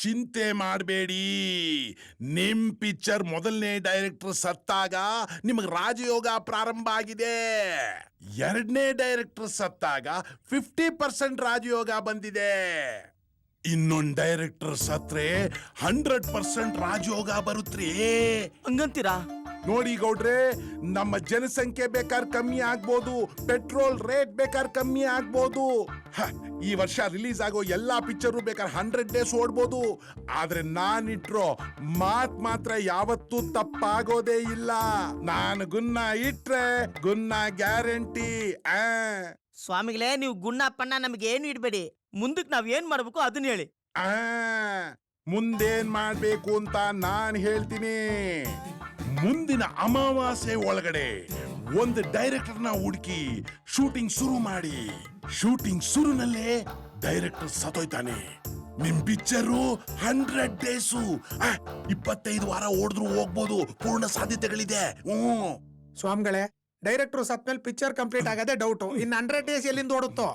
ಚಿಂತೆ ಮಾಡಬೇಡಿ. ನಿಮ್ ಪಿಕ್ಚರ್ ಮೊದಲನೇ ಡೈರೆಕ್ಟರ್ ಸತ್ತಾಗ ನಿಮಗೆ ರಾಜಯೋಗ ಪ್ರಾರಂಭ ಆಗಿದೆ. ಎರಡನೇ ಡೈರೆಕ್ಟರ್ ಸತ್ತಾಗ 50% ರಾಜಯೋಗ ಬಂದಿದೆ. ಇನ್ನೊಂದು ಡೈರೆಕ್ಟರ್ ಸತ್ರೆ 100% ರಾಜಯೋಗ ಬರುತ್ತ್ರಿ. ಹಂಗಂತೀರಾ? ನೋಡಿ ಗೌಡ್ರೆ, ನಮ್ಮ ಜನಸಂಖ್ಯೆ ಬೇಕಾದ್ರೆ ಕಮ್ಮಿ ಆಗ್ಬೋದು, ಪೆಟ್ರೋಲ್ ರೇಟ್ ಬೇಕಾದ್ರೆ ಕಮ್ಮಿ ಆಗ್ಬೋದು. ಈ ವರ್ಷ ರಿಲೀಸ್ ಆಗೋ ಎಲ್ಲಾ ಪಿಕ್ಚರು ಬೇಕಾದ್ರೆ 100 ಡೇಸ್ ಓಡ್ಬೋದು. ಆದ್ರೆ ನಾನಿಟ್ರೋ ಮಾತ್ ಮಾತ್ರ ಯಾವತ್ತೂ ತಪ್ಪಾಗೋದೇ ಇಲ್ಲ. ನಾನು ಗುನ್ನ ಇಟ್ರೆ ಗುನ್ನ ಗ್ಯಾರಂಟಿ. ಸ್ವಾಮಿಗಳೇ, ನೀವು ಗುಣ್ಣ ಪಣ್ಣ ನಮ್ಗೆ ಏನು ಇಡ್ಬೇಡಿ. ಮುಂದಕ್ಕೆ ನಾವ್ ಏನ್ ಮಾಡ್ಬೇಕು ಅದನ್ನ ಹೇಳಿ. ಮುಂದೇನ್ ಮಾಡ್ಬೇಕು ಅಂತ ನಾನ್ ಹೇಳ್ತೀನಿ. ಮುಂದಿನ ಅಮಾವಾಸ್ಯೆ ಒಳಗಡೆ ಒಂದು ಡೈರೆಕ್ಟರ್ನ ಹುಡುಕಿ ಶೂಟಿಂಗ್ ಶುರು ಮಾಡಿ. ಶೂಟಿಂಗ್ ಶುರುನಲ್ಲೇ ಡೈರೆಕ್ಟರ್ ಸತ್ತೋಯ್ತಾನೆ. ನಿಮ್ ಪಿಕ್ಚರು 100 ಡೇಸು 25 ವಾರ ಓಡಿದ್ರು ಹೋಗ್ಬೋದು. ಪೂರ್ಣ ಸಾಧ್ಯತೆಗಳಿದೆ. ಸ್ವಾಮಿಗಳೇ, ಡೈರೆಕ್ಟರ್ ಸತ್ಮೇಲೆ ಪಿಕ್ಚರ್ ಕಂಪ್ಲೀಟ್ ಆಗದೆ ಡೌಟು. ಇನ್ನು 100 ಡೇಸ್ ಎಲ್ಲಿಂದ ಓಡುತ್ತೋ?